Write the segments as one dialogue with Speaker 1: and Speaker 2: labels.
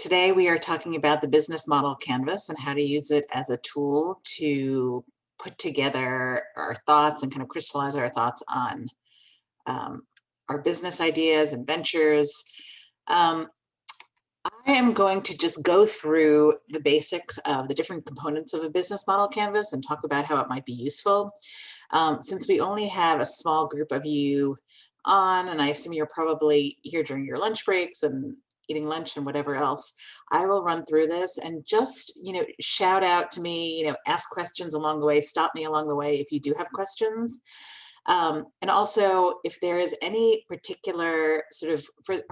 Speaker 1: Today, we are talking about the business model canvas and how to use it as a tool to put together our thoughts and kind of crystallize our thoughts on um, our business ideas and ventures. Um, I am going to just go through the basics of the different components of a business model canvas and talk about how it might be useful. Since we only have a small group of you on, and I assume you're probably here during your lunch breaks and eating lunch and whatever else, I will run through this and just, shout out to me, ask questions along the way, stop me along the way if you do have questions. And also, if there is any particular sort of,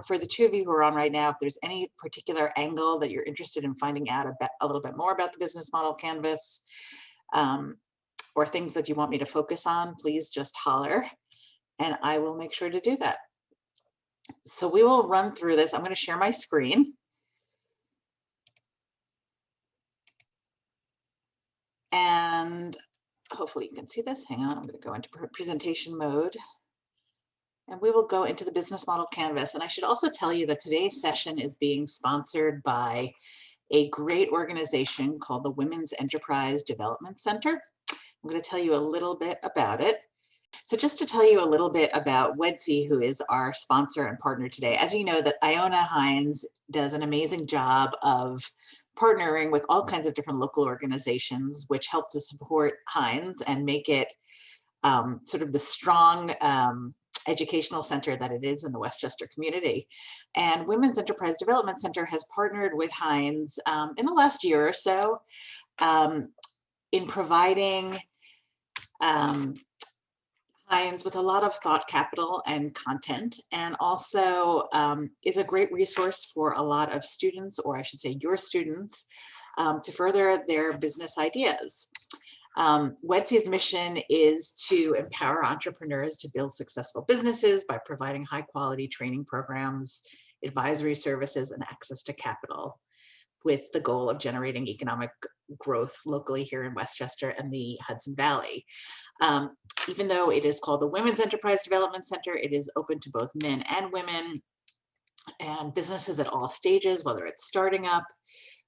Speaker 1: for the two of you who are on right now, if there's any particular angle that you're interested in finding out a little bit more about the business model canvas, um, or things that you want me to focus on, please just holler and I will make sure to do that. So we will run through this. I'm going to share my screen. And hopefully you can see this. Hang on, I'm going to go into presentation mode. And we will go into the business model canvas. And I should also tell you that today's session is being sponsored by a great organization called the Women's Enterprise Development Center. I'm going to tell you a little bit about it. So just to tell you a little bit about WEDC, who is our sponsor and partner today, as you know, that Iona Hines does an amazing job of partnering with all kinds of different local organizations, which help to support Hines and make it sort of the strong educational center that it is in the Westchester community. And Women's Enterprise Development Center has partnered with Hines in the last year or so in providing Hines with a lot of thought capital and content, and also is a great resource for a lot of students, or I should say your students, to further their business ideas. WEDC's mission is to empower entrepreneurs to build successful businesses by providing high quality training programs, advisory services, and access to capital, with the goal of generating economic growth locally here in Westchester and the Hudson Valley. Even though it is called the Women's Enterprise Development Center, it is open to both men and women and businesses at all stages, whether it's starting up,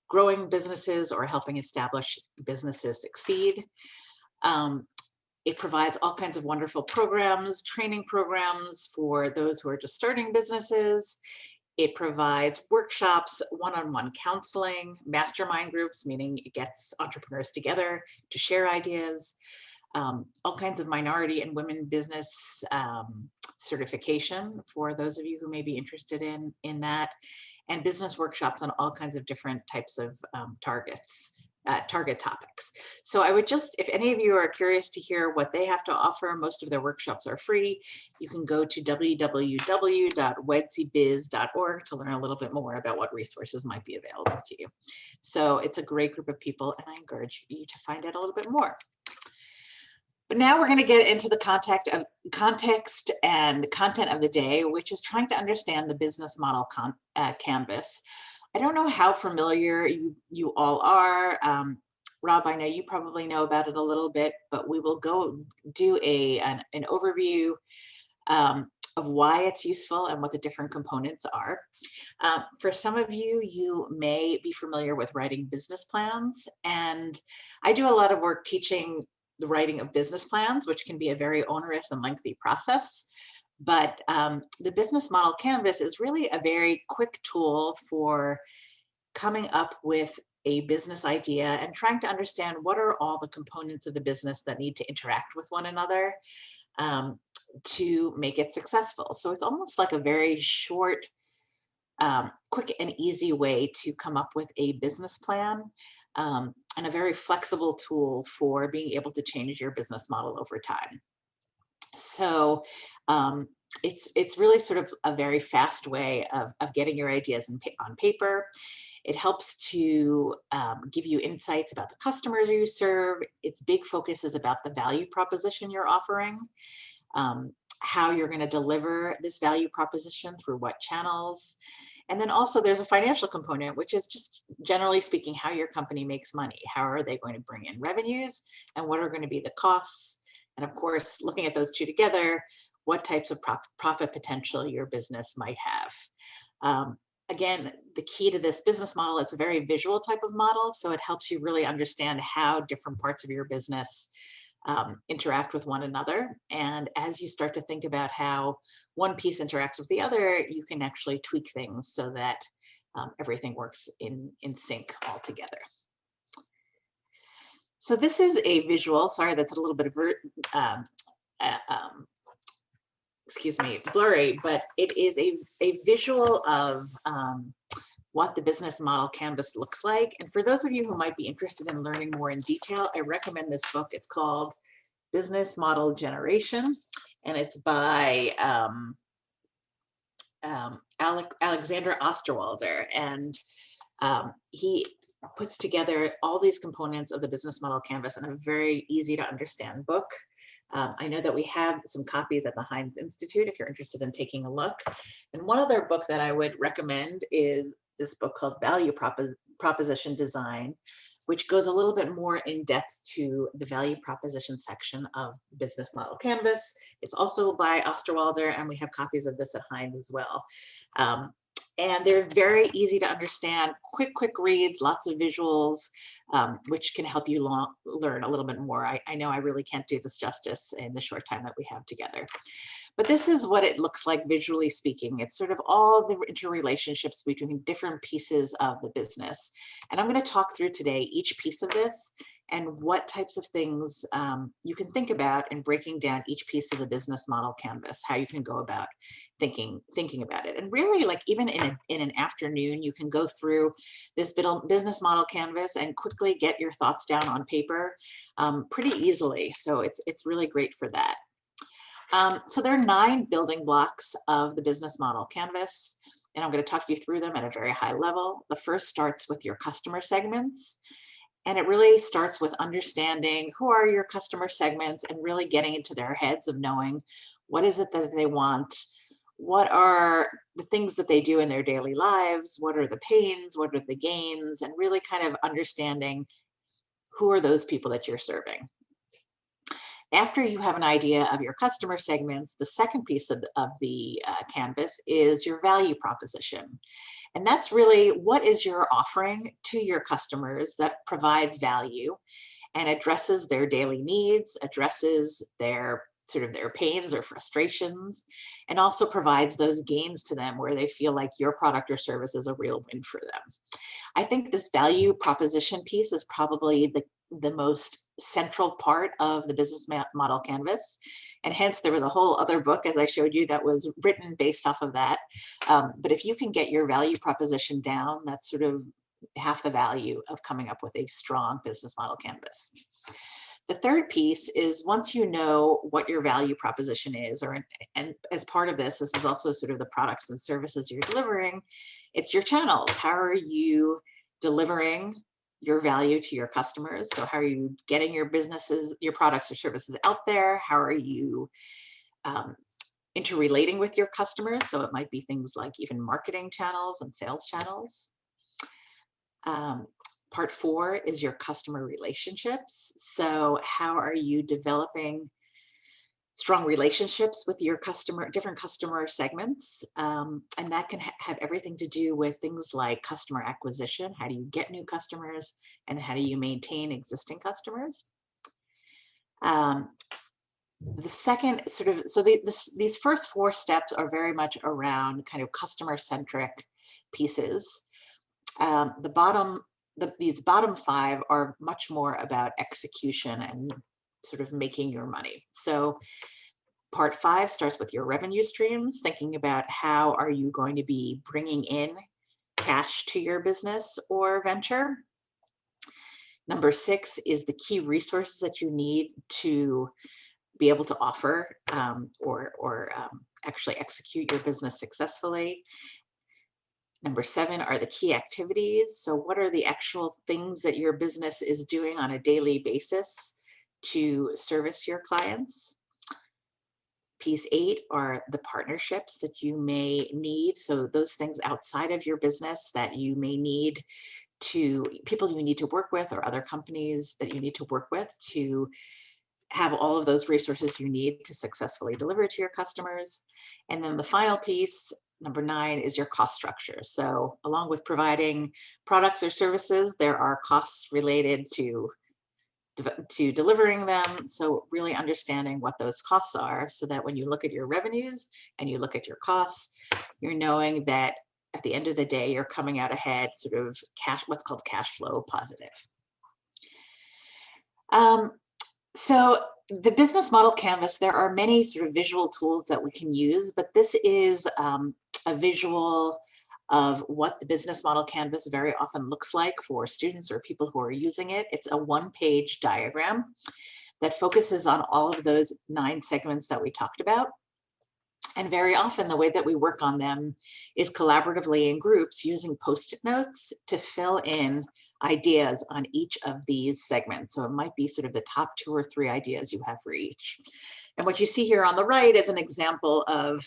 Speaker 1: growing businesses, or helping establish businesses succeed. It provides all kinds of wonderful programs, training programs for those who are just starting businesses. It provides workshops, one-on-one counseling, mastermind groups, meaning it gets entrepreneurs together to share ideas, all kinds of minority and women business certification for those of you who may be interested in that, and business workshops on all kinds of different types of target topics. So I would just, if any of you are curious to hear what they have to offer, most of their workshops are free. You can go to www.wedcbiz.org to learn a little bit more about what resources might be available to you. So it's a great group of people, and I encourage you to find out a little bit more. But now we're going to get into the context and content of the day, which is trying to understand the business model canvas. I don't know how familiar you all are. Rob, I know you probably know about it a little bit, but we will go do an overview of why it's useful and what the different components are. For some of you, you may be familiar with writing business plans, and I do a lot of work teaching the writing of business plans, which can be a very onerous and lengthy process. But the business model canvas is really a very quick tool for coming up with a business idea and trying to understand what are all the components of the business that need to interact with one another to make it successful. So it's almost like a very short, quick and easy way to come up with a business plan, and a very flexible tool for being able to change your business model over time. So it's really sort of a very fast way of getting your ideas on paper. It helps to give you insights about the customers you serve. Its big focus is about the value proposition you're offering, how you're going to deliver this value proposition through what channels. And then also there's a financial component, which is just generally speaking, how your company makes money. How are they going to bring in revenues, and what are going to be the costs? And of course, looking at those two together, what types of profit potential your business might have. again, the key to this business model, it's a very visual type of model. So it helps you really understand how different parts of your business interact with one another. And as you start to think about how one piece interacts with the other, you can actually tweak things so that everything works in sync all together. So this is a visual, sorry, that's a little bit of, uh, um, excuse me, blurry, but it is a visual of what the business model canvas looks like. And for those of you who might be interested in learning more in detail, I recommend this book. It's called Business Model Generation, and it's by Alexander Osterwalder. And he puts together all these components of the business model canvas in a very easy to understand book. I know that we have some copies at the Heinz Institute if you're interested in taking a look. And one other book that I would recommend is this book called Value Proposition Design, which goes a little bit more in depth to the value proposition section of Business Model Canvas. It's also by Osterwalder, and we have copies of this at Heinz as well. And they're very easy to understand, quick reads, lots of visuals, which can help you learn a little bit more. I know I really can't do this justice in the short time that we have together. But this is what it looks like visually speaking. It's sort of all the interrelationships between different pieces of the business. And I'm going to talk through today each piece of this and what types of things you can think about in breaking down each piece of the business model canvas, how you can go about thinking about it. And really, like even in an afternoon, you can go through this business model canvas and quickly get your thoughts down on paper pretty easily. So it's really great for that. So there are 9 building blocks of the business model canvas, and I'm going to talk you through them at a very high level. The first starts with your customer segments, and it really starts with understanding who are your customer segments and really getting into their heads of knowing what is it that they want, what are the things that they do in their daily lives, what are the pains, what are the gains, and really kind of understanding who are those people that you're serving. After you have an idea of your customer segments, the second piece of the canvas is your value proposition. And that's really what is your offering to your customers that provides value and addresses their daily needs, addresses their sort of their pains or frustrations, and also provides those gains to them where they feel like your product or service is a real win for them. I think this value proposition piece is probably the most central part of the business model canvas. And hence there was a whole other book, as I showed you, that was written based off of that. But if you can get your value proposition down, that's sort of half the value of coming up with a strong business model canvas. The third piece is once you know what your value proposition is, and as part of this, this is also sort of the products and services you're delivering, it's your channels. How are you delivering your value to your customers? So how are you getting your businesses, your products or services out there? How are you interrelating with your customers? So it might be things like even marketing channels and sales channels. Part 4 is your customer relationships. So how are you developing strong relationships with your different customer segments? And that can have everything to do with things like customer acquisition. How do you get new customers and how do you maintain existing customers? The second sort of, so these first 4 steps are very much around kind of customer-centric pieces. These bottom 5 are much more about execution and sort of making your money. So part 5 starts with your revenue streams, thinking about how are you going to be bringing in cash to your business or venture. Number 6 is the key resources that you need to be able to offer or actually execute your business successfully. Number 7 are the key activities. So what are the actual things that your business is doing on a daily basis to service your clients? Piece 8 are the partnerships that you may need. So those things outside of your business that you may need people you need to work with or other companies that you need to work with to have all of those resources you need to successfully deliver to your customers. And then the final piece, Number 9 is your cost structure. So along with providing products or services, there are costs related to delivering them. So really understanding what those costs are so that when you look at your revenues and you look at your costs, you're knowing that at the end of the day, you're coming out ahead, sort of what's called cash flow positive. So the business model canvas, there are many sort of visual tools that we can use, but this is a visual of what the business model canvas very often looks like for students or people who are using it. It's a one-page diagram that focuses on all of those 9 segments that we talked about. And very often the way that we work on them is collaboratively in groups using Post-it notes to fill in ideas on each of these segments. So it might be sort of the top 2 or 3 ideas you have for each. And what you see here on the right is an example of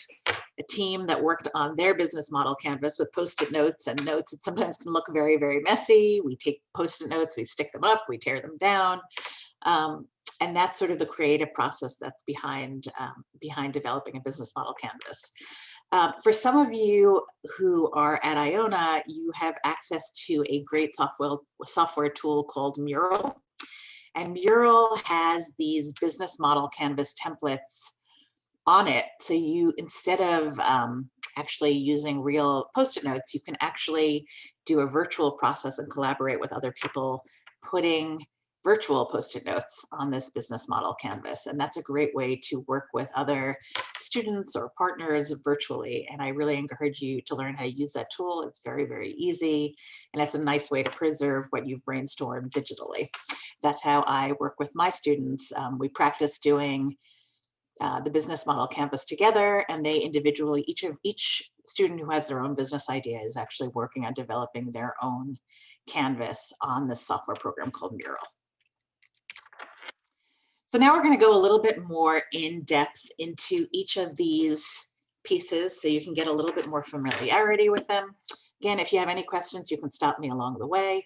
Speaker 1: a team that worked on their business model canvas with Post-it notes and notes. It sometimes can look very, very messy. We take Post-it notes, we stick them up, we tear them down. And that's sort of the creative process that's behind developing a business model canvas. For some of you who are at Iona, you have access to a great software tool called Mural. And Mural has these business model canvas templates on it. So you, instead of actually using real Post-it notes, you can actually do a virtual process and collaborate with other people putting virtual Post-it notes on this business model canvas. And that's a great way to work with other students or partners virtually. And I really encourage you to learn how to use that tool. It's very, very easy. And it's a nice way to preserve what you've brainstormed digitally. That's how I work with my students. We practice doing the business model canvas together, and they individually, each student who has their own business idea is actually working on developing their own canvas on this software program called Mural. So now we're going to go a little bit more in depth into each of these pieces so you can get a little bit more familiarity with them. Again, if you have any questions, you can stop me along the way.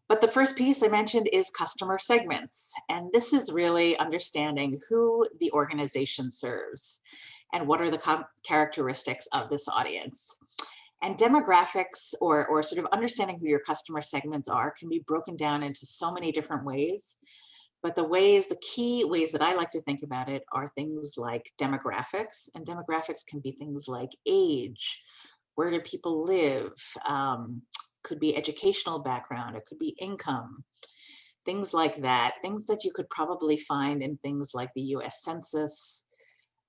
Speaker 1: But the first piece I mentioned is customer segments. And this is really understanding who the organization serves and what are the characteristics of this audience. And demographics or sort of understanding who your customer segments are can be broken down into so many different ways. But the key ways that I like to think about it are things like demographics. And demographics can be things like age, where do people live, could be educational background, it could be income, things like that, things that you could probably find in things like the US Census,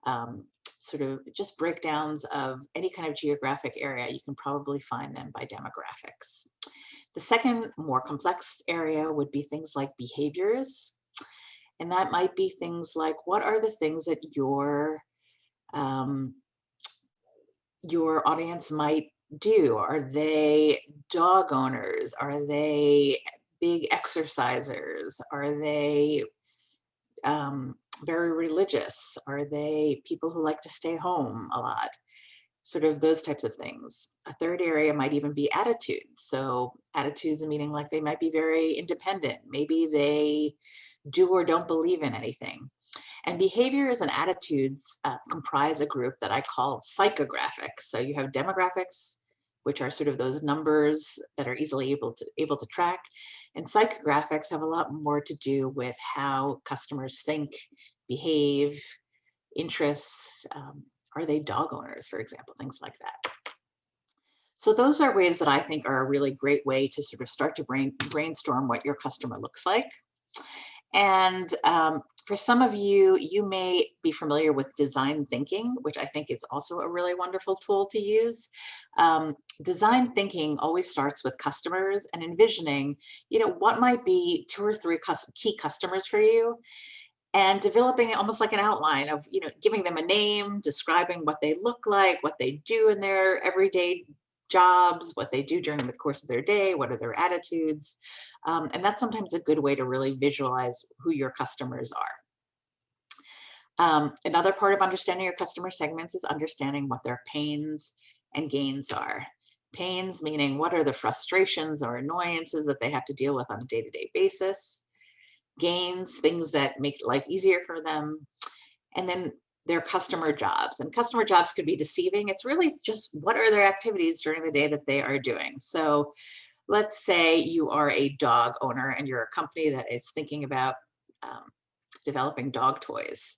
Speaker 1: sort of just breakdowns of any kind of geographic area, you can probably find them by demographics. The second more complex area would be things like behaviors. And that might be things like, what are the things that your audience might do? Are they dog owners? Are they big exercisers? Are they very religious? Are they people who like to stay home a lot? Sort of those types of things. A third area might even be attitudes. So attitudes meaning like they might be very independent. Maybe they do or don't believe in anything. And behaviors and attitudes comprise a group that I call psychographics. So you have demographics, which are sort of those numbers that are easily able to track. And psychographics have a lot more to do with how customers think, behave, interests. Are they dog owners, for example, things like that. So those are ways that I think are a really great way to sort of start to brainstorm what your customer looks like. And for some of you, you may be familiar with design thinking, which I think is also a really wonderful tool to use. Design thinking always starts with customers and envisioning, what might be 2 or 3 key customers for you, and developing almost like an outline of, giving them a name, describing what they look like, what they do in their everyday jobs, what they do during the course of their day, what are their attitudes. And that's sometimes a good way to really visualize who your customers are. Another part of understanding your customer segments is understanding what their pains and gains are. Pains meaning what are the frustrations or annoyances that they have to deal with on a day-to-day basis. Gains, things that make life easier for them. And then their customer jobs. And customer jobs could be deceiving. It's really just what are their activities during the day that they are doing. So let's say you are a dog owner and you're a company that is thinking about um, developing dog toys.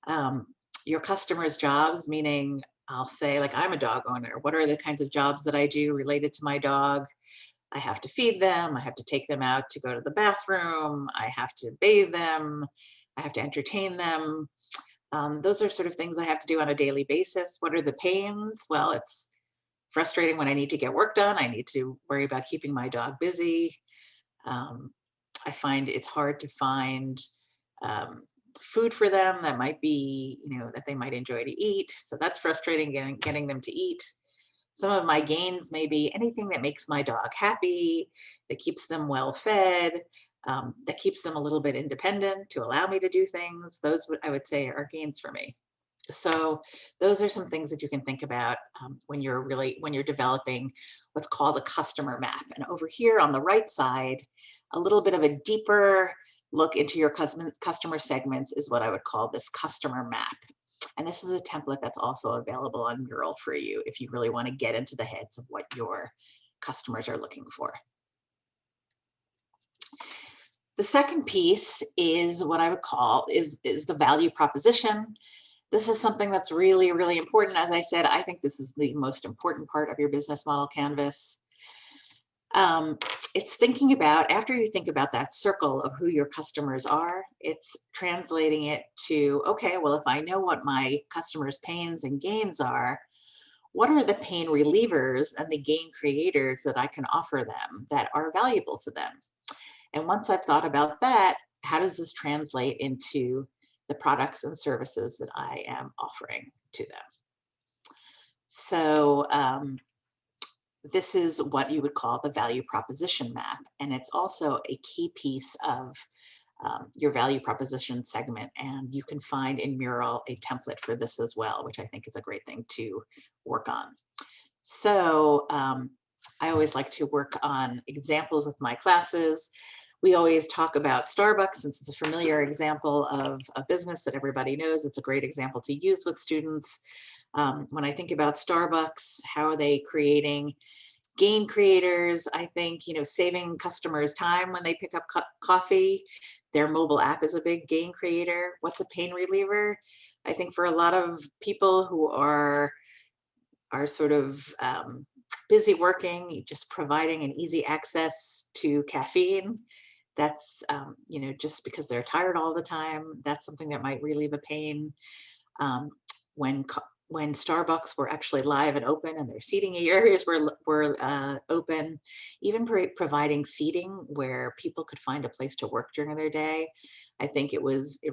Speaker 1: Um, your customers' jobs, meaning I'll say, like, I'm a dog owner. What are the kinds of jobs that I do related to my dog? I have to feed them. I have to take them out to go to the bathroom. I have to bathe them. I have to entertain them. Those are sort of things I have to do on a daily basis. What are the pains? Well, it's frustrating when I need to get work done. I need to worry about keeping my dog busy. Um, I find it's hard to find um, food for them that might be, that they might enjoy to eat. So that's frustrating, getting them to eat. Some of my gains may be anything that makes my dog happy, that keeps them well fed, that keeps them a little bit independent to allow me to do things. Those I would say are gains for me. So those are some things that you can think about when you're developing what's called a customer map. And over here on the right side, a little bit of a deeper look into your customer segments is what I would call this customer map. And this is a template that's also available on Mural for you if you really want to get into the heads of what your customers are looking for. The second piece is what I would call is the value proposition. This is something that's really, really important. As I said, I think this is the most important part of your business model canvas. It's thinking about, after you think about that circle of who your customers are, it's translating it to, okay, well, if I know what my customers' pains and gains are, what are the pain relievers and the gain creators that I can offer them that are valuable to them? And once I've thought about that, how does this translate into the products and services that I am offering to them? So this is what you would call the value proposition map. And it's also a key piece of your value proposition segment. And you can find in Mural a template for this as well, which I think is a great thing to work on. So I always like to work on examples with my classes. We always talk about Starbucks since it's a familiar example of a business that everybody knows. It's a great example to use with students. When I think about Starbucks, how are they creating gain creators? I think, saving customers time when they pick up coffee. Their mobile app is a big gain creator. What's a pain reliever? I think for a lot of people who are sort of busy working, just providing an easy access to caffeine. That's, just because they're tired all the time, that's something that might relieve a pain. Um, when Starbucks were actually live and open and their seating areas were open, even providing seating where people could find a place to work during their day, I think it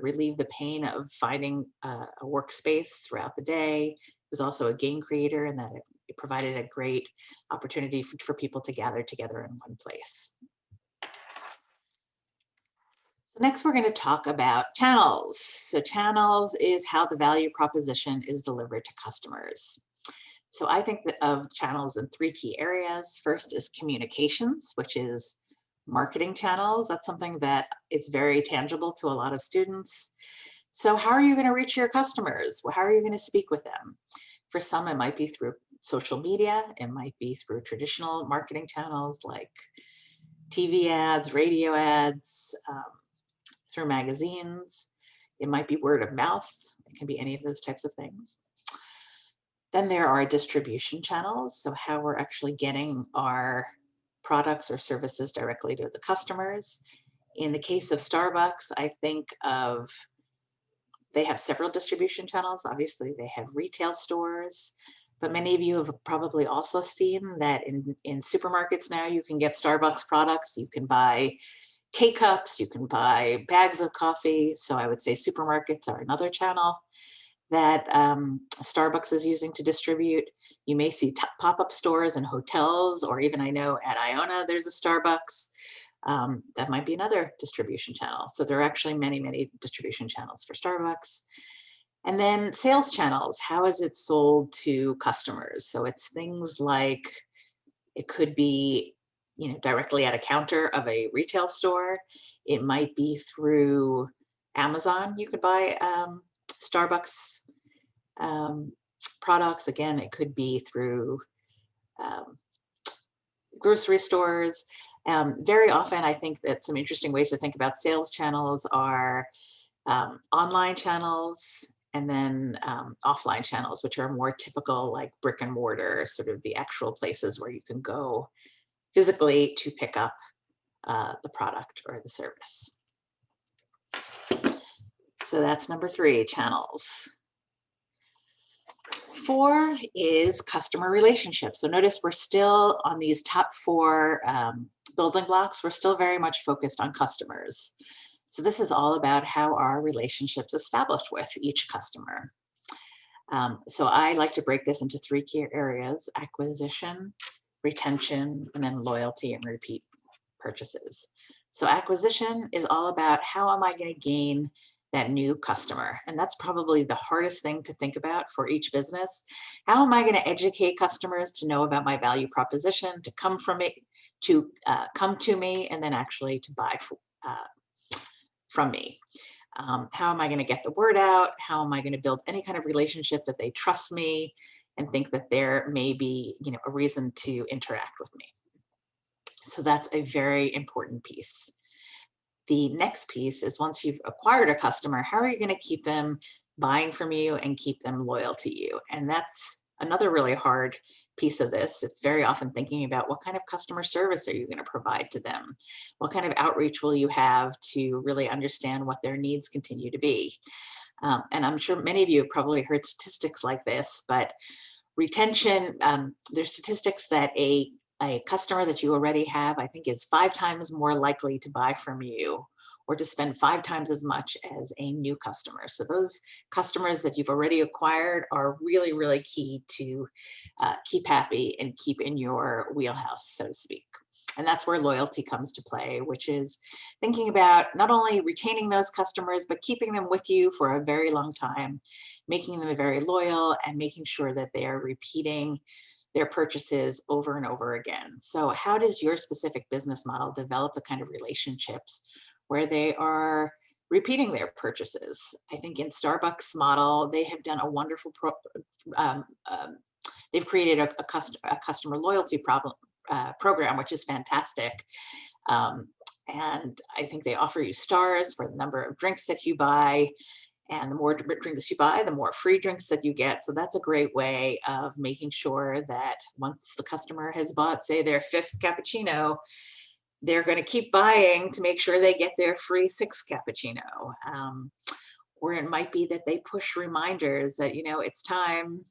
Speaker 1: relieved the pain of finding a workspace throughout the day. It was also a gain creator in that it provided a great opportunity for people to gather together in one place. Next, we're going to talk about channels. So channels is how the value proposition is delivered to customers. So I think of channels in three key areas. First is communications, which is marketing channels. That's something that is very tangible to a lot of students. So how are you going to reach your customers? How are you going to speak with them? For some, it might be through social media. It might be through traditional marketing channels like TV ads, radio ads, through magazines. It might be word of mouth. It can be any of those types of things. Then there are distribution channels. So how we're actually getting our products or services directly to the customers. In the case of Starbucks, I think they have several distribution channels. Obviously, they have retail stores, but many of you have probably also seen that in supermarkets now, you can get Starbucks products. You can buy K-cups, you can buy bags of coffee. So I would say supermarkets are another channel that Starbucks is using to distribute. You may see pop-up stores in hotels, or even I know at Iona, there's a Starbucks. That might be another distribution channel. So there are actually many, many distribution channels for Starbucks. And then sales channels, how is it sold to customers? So it's things like, it could be directly at a counter of a retail store. It might be through Amazon. You could buy Starbucks products. Again, it could be through um, grocery stores. Very often, I think that some interesting ways to think about sales channels are online channels and then offline channels, which are more typical, like brick and mortar, sort of the actual places where you can go physically to pick up the product or the service. So that's number 3, channels. 4 is customer relationships. So notice we're still on these top 4 building blocks. We're still very much focused on customers. So this is all about how our relationships established with each customer. So I like to break this into 3 key areas: acquisition, retention, and then loyalty and repeat purchases. So acquisition is all about how am I going to gain that new customer? And that's probably the hardest thing to think about for each business. How am I going to educate customers to know about my value proposition, to come from it, to come to me, and then actually to buy from me? How am I going to get the word out? How am I going to build any kind of relationship that they trust me and think that there may be, a reason to interact with me? So that's a very important piece. The next piece is, once you've acquired a customer, how are you going to keep them buying from you and keep them loyal to you? And that's another really hard piece of this. It's very often thinking about what kind of customer service are you going to provide to them? What kind of outreach will you have to really understand what their needs continue to be? And I'm sure many of you have probably heard statistics like this, but retention, there's statistics that a customer that you already have, I think, is 5 times more likely to buy from you or to spend 5 times as much as a new customer. So those customers that you've already acquired are really, really key to keep happy and keep in your wheelhouse, so to speak. And that's where loyalty comes to play, which is thinking about not only retaining those customers, but keeping them with you for a very long time, making them very loyal and making sure that they are repeating their purchases over and over again. So how does your specific business model develop the kind of relationships where they are repeating their purchases? I think in Starbucks model, they have done a wonderful they've created a customer loyalty program, which is fantastic. And I think they offer you stars for the number of drinks that you buy. And the more drinks you buy, the more free drinks that you get. So that's a great way of making sure that once the customer has bought, say, their 5th cappuccino, they're going to keep buying to make sure they get their free 6th cappuccino. Or it might be that they push reminders that, it's time.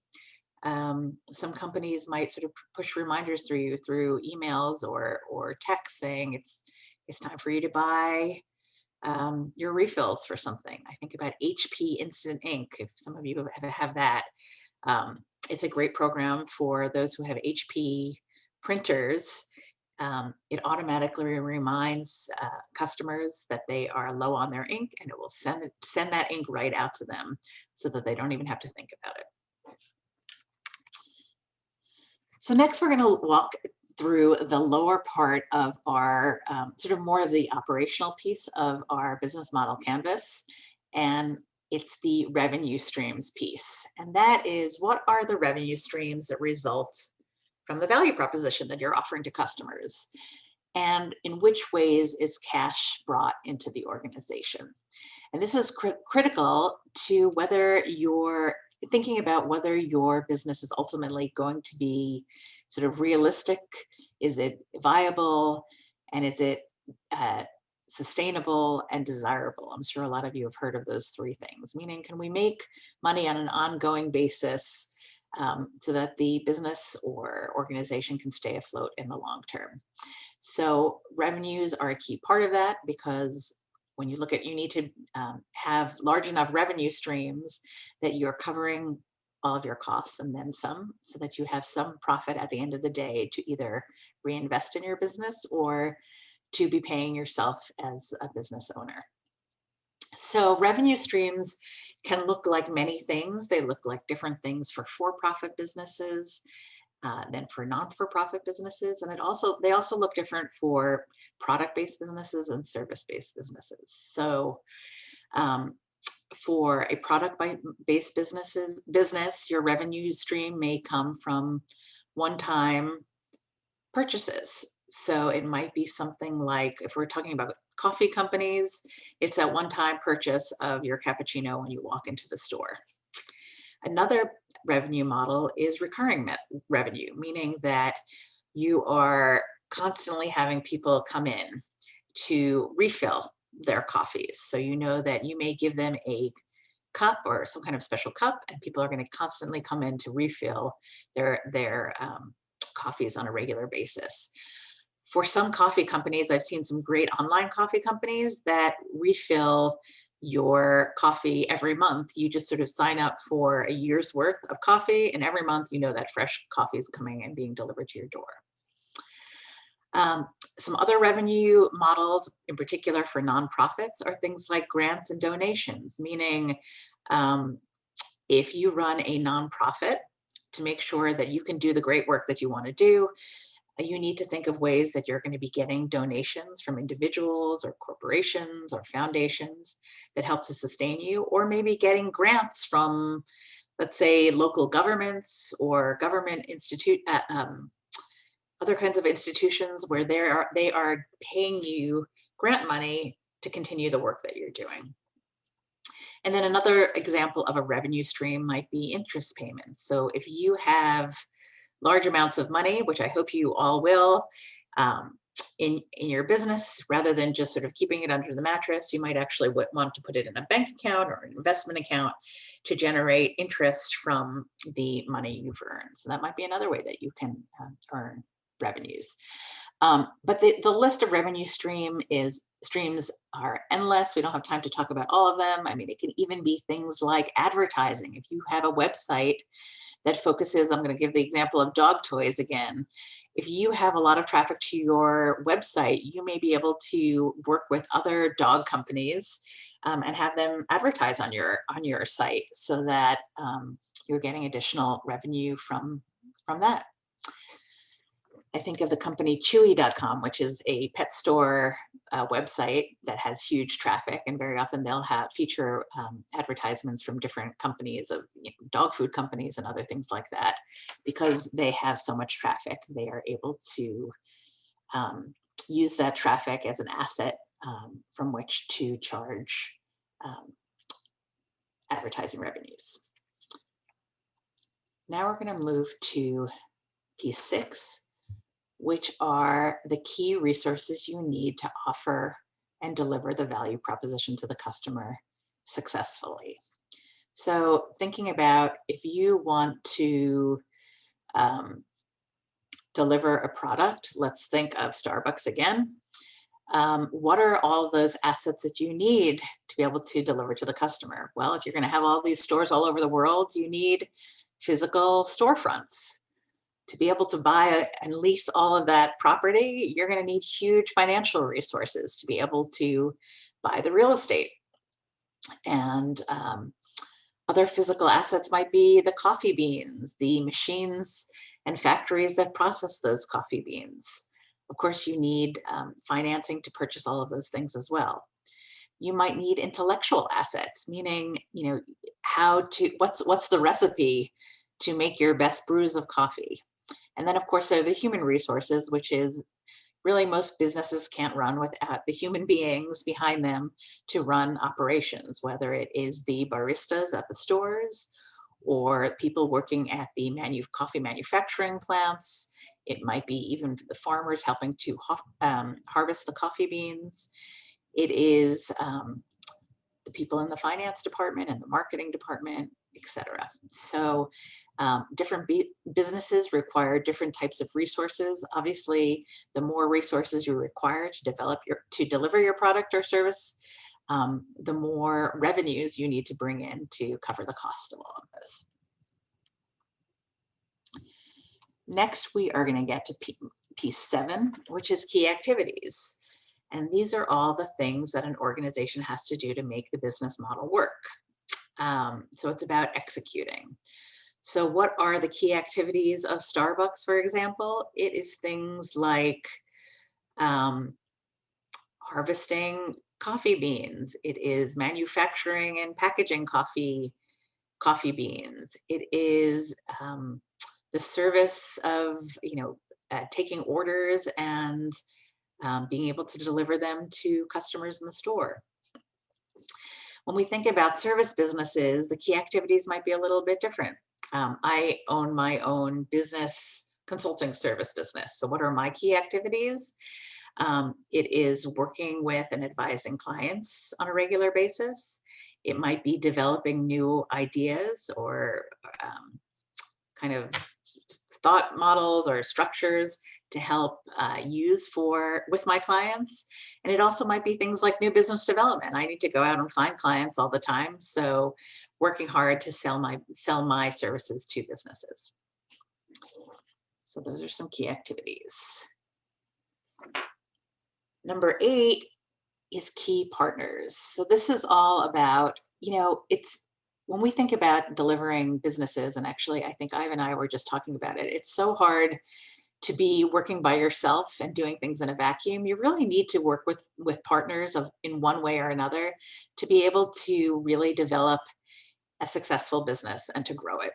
Speaker 1: Some companies might sort of push reminders through you through emails or text saying it's time for you to buy your refills for something. I think about HP Instant Ink, if some of you have that. It's a great program for those who have HP printers. It automatically reminds customers that they are low on their ink, and it will send that ink right out to them so that they don't even have to think about it. So next, we're going to walk through the lower part of our sort of more of the operational piece of our business model canvas. And it's the revenue streams piece. And that is, what are the revenue streams that result from the value proposition that you're offering to customers? And in which ways is cash brought into the organization? And this is critical to whether you're thinking about whether your business is ultimately going to be sort of realistic. Is it viable? And is it sustainable and desirable? I'm sure a lot of you have heard of those 3 things, meaning, can we make money on an ongoing basis so that the business or organization can stay afloat in the long term? So revenues are a key part of that, because when you look at, you need to have large enough revenue streams that you're covering all of your costs and then some, so that you have some profit at the end of the day to either reinvest in your business or to be paying yourself as a business owner. So revenue streams can look like many things. They look like different things for-profit businesses than for non-for-profit businesses. And they also look different for product-based businesses and service-based businesses. So For a product-based business, your revenue stream may come from one-time purchases. So it might be something like, if we're talking about coffee companies, it's a one-time purchase of your cappuccino when you walk into the store. Another revenue model is recurring revenue, meaning that you are constantly having people come in to refill their coffees. So you know that you may give them a cup or some kind of special cup, and people are going to constantly come in to refill their coffees on a regular basis. For some coffee companies, I've seen some great online coffee companies that refill your coffee every month. You just sort of sign up for a year's worth of coffee, and every month you know that fresh coffee is coming and being delivered to your door. Some other revenue models, in particular for nonprofits, are things like grants and donations, meaning if you run a nonprofit, to make sure that you can do the great work that you want to do, you need to think of ways that you're going to be getting donations from individuals or corporations or foundations that help to sustain you, or maybe getting grants from, let's say, local governments or government other kinds of institutions where they are paying you grant money to continue the work that you're doing. And then another example of a revenue stream might be interest payments. So if you have large amounts of money, which I hope you all will, in your business, rather than just sort of keeping it under the mattress, you might actually want to put it in a bank account or an investment account to generate interest from the money you've earned. So that might be another way that you can earn revenues. But the list of revenue streams are endless. We don't have time to talk about all of them. I mean, it can even be things like advertising. If you have a website that focuses, I'm going to give the example of dog toys again. If you have a lot of traffic to your website, you may be able to work with other dog companies and have them advertise on your site, so that you're getting additional revenue from that. I think of the company Chewy.com, which is a pet store website that has huge traffic, and very often they'll feature advertisements from different companies of dog food companies and other things like that. Because they have so much traffic, they are able to use that traffic as an asset from which to charge advertising revenues. Now we're going to move to piece 6, which are the key resources you need to offer and deliver the value proposition to the customer successfully. So thinking about, if you want to deliver a product, let's think of Starbucks again. What are all those assets that you need to be able to deliver to the customer? Well, if you're going to have all these stores all over the world, you need physical storefronts. To be able to buy and lease all of that property, you're going to need huge financial resources to be able to buy the real estate. And other physical assets might be the coffee beans, the machines and factories that process those coffee beans. Of course, you need financing to purchase all of those things as well. You might need intellectual assets, meaning, what's the recipe to make your best brews of coffee? And then, of course, there are the human resources, which is really most businesses can't run without the human beings behind them to run operations, whether it is the baristas at the stores or people working at the coffee manufacturing plants. It might be even the farmers helping to harvest the coffee beans. It is the people in the finance department and the marketing department, etc. So different businesses require different types of resources. Obviously, the more resources you require to deliver your product or service, the more revenues you need to bring in to cover the cost of all of this. Next, we are going to get to piece 7, which is key activities. And these are all the things that an organization has to do to make the business model work. So it's about executing. So what are the key activities of Starbucks, for example? It is things like harvesting coffee beans. It is manufacturing and packaging coffee beans. It is the service of, taking orders and being able to deliver them to customers in the store. When we think about service businesses, the key activities might be a little bit different. I own my own business consulting service business. So what are my key activities? It is working with and advising clients on a regular basis. It might be developing new ideas or kind of thought models or structures to help use with my clients. And it also might be things like new business development. I need to go out and find clients all the time. So working hard to sell my services to businesses. So those are some key activities. Number 8 is key partners. So this is all about, it's when we think about delivering businesses, and actually I think Ivan and I were just talking about it, it's so hard to be working by yourself and doing things in a vacuum. You really need to work with partners in one way or another to be able to really develop a successful business and to grow it.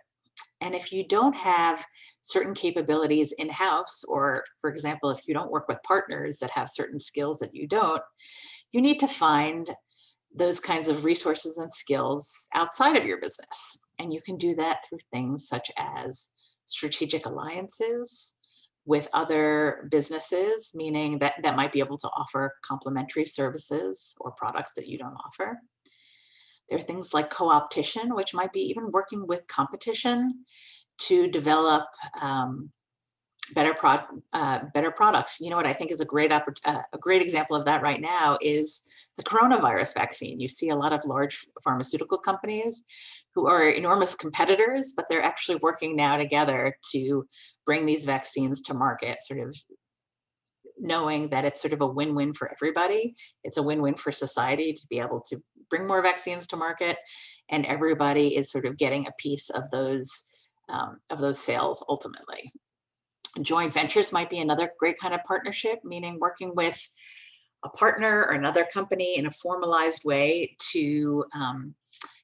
Speaker 1: And if you don't have certain capabilities in-house, or for example, if you don't work with partners that have certain skills that you don't, you need to find those kinds of resources and skills outside of your business. And you can do that through things such as strategic alliances with other businesses, meaning that might be able to offer complementary services or products that you don't offer. There are things like co-opetition, which might be even working with competition to develop better products. You know what I think is a great example of that right now is the coronavirus vaccine. You see a lot of large pharmaceutical companies who are enormous competitors, but they're actually working now together to bring these vaccines to market, sort of knowing that it's sort of a win-win for everybody. It's a win-win for society to be able to bring more vaccines to market, and everybody is sort of getting a piece of those sales ultimately. Joint ventures might be another great kind of partnership, meaning working with a partner or another company in a formalized way to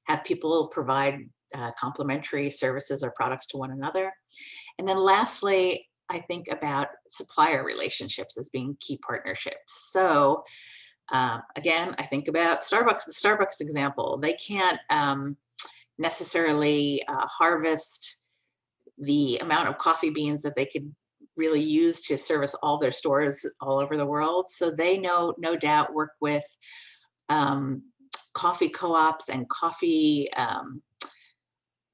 Speaker 1: have people provide complementary services or products to one another. And then lastly, I think about supplier relationships as being key partnerships. So again, I think about Starbucks, the Starbucks example. They can't necessarily harvest the amount of coffee beans that they could really use to service all their stores all over the world. So they no doubt work with coffee co-ops and coffee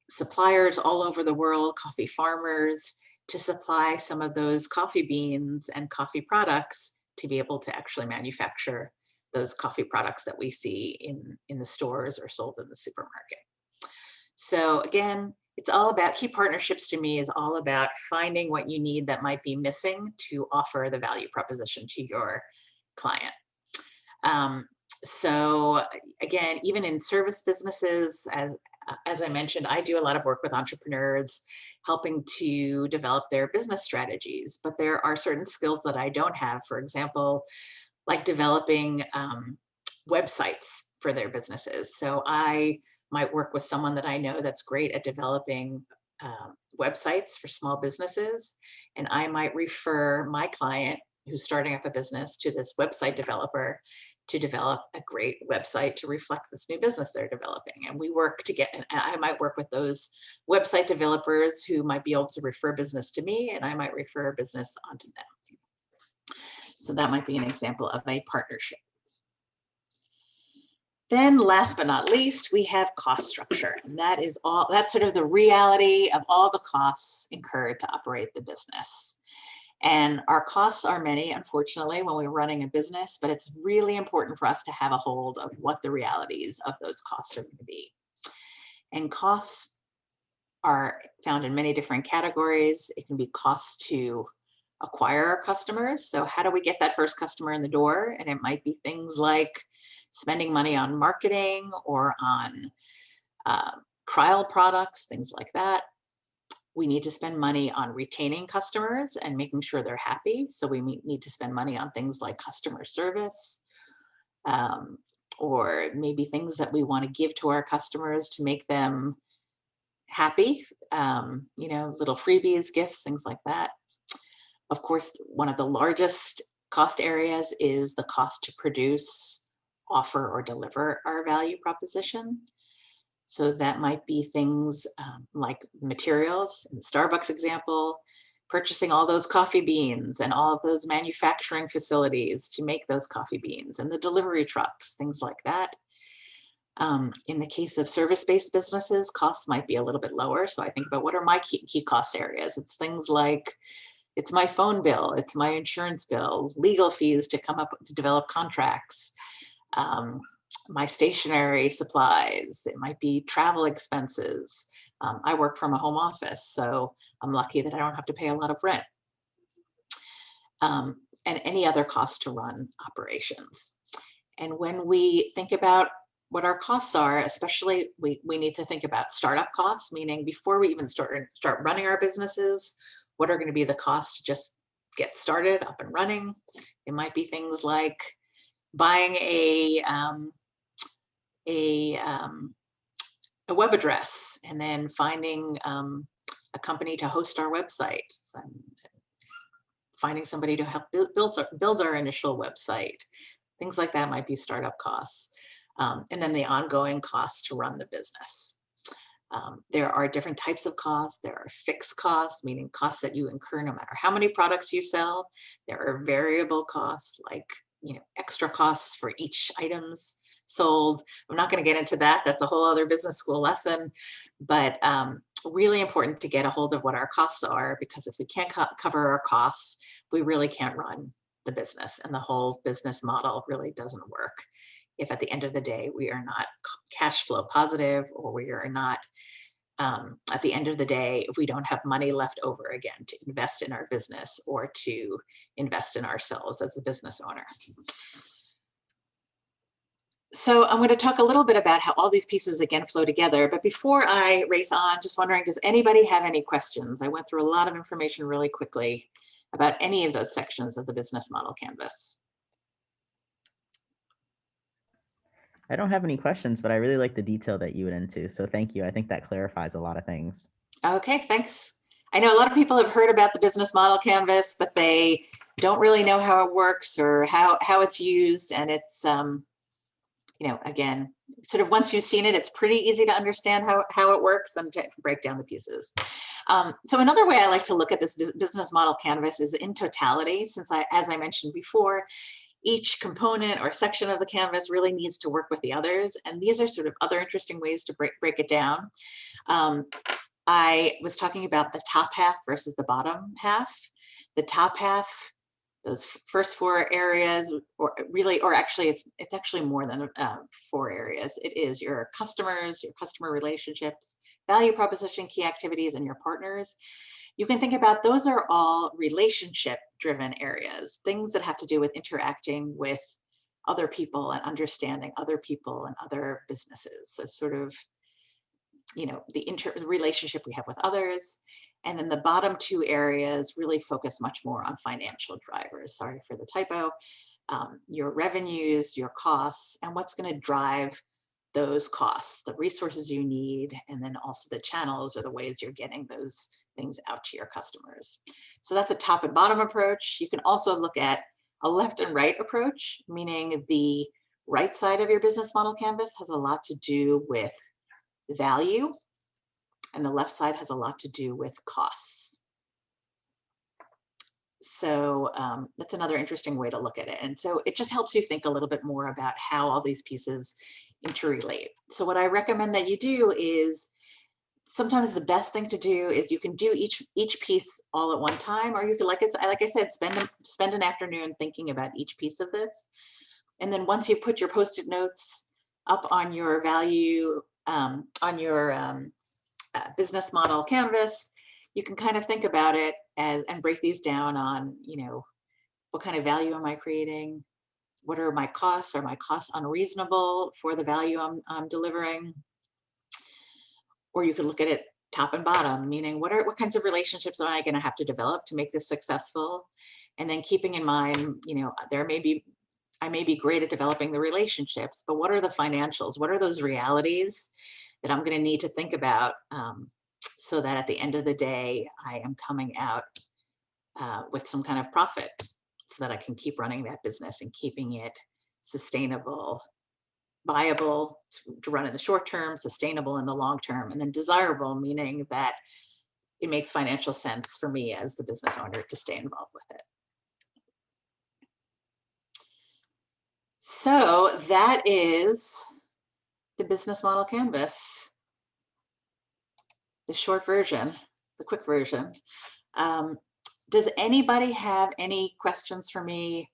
Speaker 1: suppliers all over the world, coffee farmers, to supply some of those coffee beans and coffee products to be able to actually manufacture those coffee products that we see in the stores or sold in the supermarket. So again, it's all about key partnerships. To me, is all about finding what you need that might be missing to offer the value proposition to your client. So again, even in service businesses, as I mentioned, I do a lot of work with entrepreneurs, helping to develop their business strategies. But there are certain skills that I don't have. For example, like developing websites for their businesses. So I might work with someone that I know that's great at developing websites for small businesses. And I might refer my client who's starting up a business to this website developer to develop a great website to reflect this new business they're developing. And we work to and I might work with those website developers who might be able to refer business to me, and I might refer business onto them. So that might be an example of a partnership. Then last but not least, we have cost structure. And that's sort of the reality of all the costs incurred to operate the business. And our costs are many, unfortunately, when we're running a business, but it's really important for us to have a hold of what the realities of those costs are going to be. And costs are found in many different categories. It can be costs to acquire our customers. So how do we get that first customer in the door? And it might be things like spending money on marketing or on trial products, things like that. We need to spend money on retaining customers and making sure they're happy. So we need to spend money on things like customer service. or maybe things that we want to give to our customers to make them happy, little freebies, gifts, things like that. Of course, one of the largest cost areas is the cost to produce, offer, or deliver our value proposition. So that might be things like materials, in the Starbucks example, purchasing all those coffee beans and all of those manufacturing facilities to make those coffee beans, and the delivery trucks, things like that. In the case of service-based businesses, costs might be a little bit lower. So I think about what are my key cost areas. It's things like, it's my phone bill, it's my insurance bill, legal fees to come up to develop contracts, my stationery supplies, it might be travel expenses. I work from a home office, so I'm lucky that I don't have to pay a lot of rent. And any other costs to run operations. And when we think about what our costs are, especially we need to think about startup costs, meaning before we even start running our businesses, what are going to be the costs to just get started up and running? It might be things like buying a web address and then finding a company to host our website, finding somebody to help build our initial website. Things like that might be startup costs. And then the ongoing costs to run the business. There are different types of costs. There are fixed costs, meaning costs that you incur no matter how many products you sell. There are variable costs, like extra costs for each items sold. I'm not going to get into that. That's a whole other business school lesson. But really important to get a hold of what our costs are, because if we can't cover our costs, we really can't run the business, and the whole business model really doesn't work if at the end of the day we are not cash flow positive, or we are not at the end of the day, if we don't have money left over again to invest in our business or to invest in ourselves as a business owner. So I'm going to talk a little bit about how all these pieces again flow together. But before I race on, just wondering, does anybody have any questions? I went through a lot of information really quickly about any of those sections of the business model canvas.
Speaker 2: I don't have any questions, but I really like the detail that you went into. So thank you. I think that clarifies a lot of things.
Speaker 1: Okay, thanks. I know a lot of people have heard about the business model canvas, but they don't really know how it works or how it's used. And it's, again, sort of once you've seen it, it's pretty easy to understand how it works and to break down the pieces. So another way I like to look at this business model canvas is in totality, since as I mentioned before, each component or section of the canvas really needs to work with the others. And these are sort of other interesting ways to break it down. I was talking about the top half versus the bottom half. The top half, those first four areas, or actually it's actually more than 4 areas. It is your customers, your customer relationships, value proposition, key activities, and your partners. You can think about those are all relationship-driven areas, things that have to do with interacting with other people and understanding other people and other businesses. So sort of, the relationship we have with others. And then the bottom 2 areas really focus much more on financial drivers. Sorry for the typo. Your revenues, your costs, and what's going to drive those costs, the resources you need, and then also the channels or the ways you're getting those things out to your customers. So that's a top and bottom approach. You can also look at a left and right approach, meaning the right side of your business model canvas has a lot to do with value, and the left side has a lot to do with costs. So that's another interesting way to look at it. And so it just helps you think a little bit more about how all these pieces interrelate. So what I recommend that you do is, sometimes the best thing to do is you can do each piece all at one time, or you could, like I said, spend an afternoon thinking about each piece of this. And then once you put your Post-it notes up on your value, on your business model canvas, you can kind of think about it and break these down on, what kind of value am I creating? What are my costs? Are my costs unreasonable for the value I'm delivering? Or you could look at it top and bottom, meaning what kinds of relationships am I going to have to develop to make this successful? And then keeping in mind, there may be I may be great at developing the relationships, but what are the financials? What are those realities that I'm going to need to think about, so that at the end of the day, I am coming out with some kind of profit so that I can keep running that business and keeping it sustainable, viable to run in the short term, sustainable in the long term, and then desirable, meaning that it makes financial sense for me as the business owner to stay involved with it. So that is the business model canvas, the short version, the quick version. Um, does anybody have any questions for me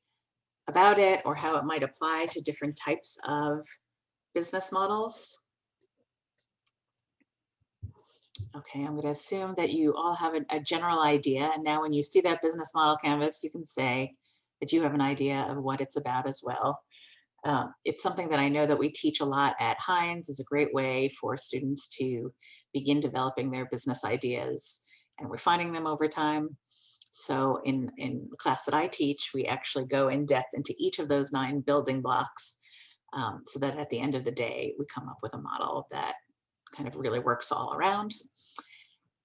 Speaker 1: about it or how it might apply to different types of business models? Okay, I'm going to assume that you all have a general idea. And now when you see that business model canvas, you can say that you have an idea of what it's about as well. It's something that I know that we teach a lot at Heinz. Is a great way for students to begin developing their business ideas and refining them over time. So in the class that I teach, we actually go in depth into each of those 9 building blocks, so that at the end of the day, we come up with a model that kind of really works all around.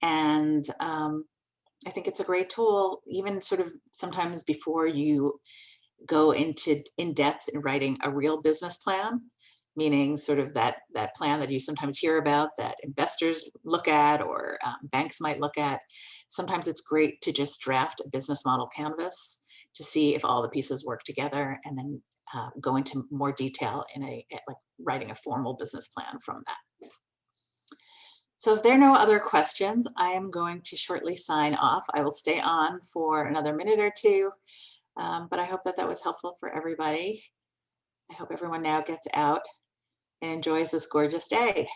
Speaker 1: And I think it's a great tool, even sort of sometimes before you go into in depth in writing a real business plan, meaning sort of that plan that you sometimes hear about that investors look at or banks might look at. Sometimes it's great to just draft a business model canvas to see if all the pieces work together, and then go into more detail in like writing a formal business plan from that. So if there are no other questions, I am going to shortly sign off. I will stay on for another minute or two, but I hope that that was helpful for everybody. I hope everyone now gets out and enjoys this gorgeous day.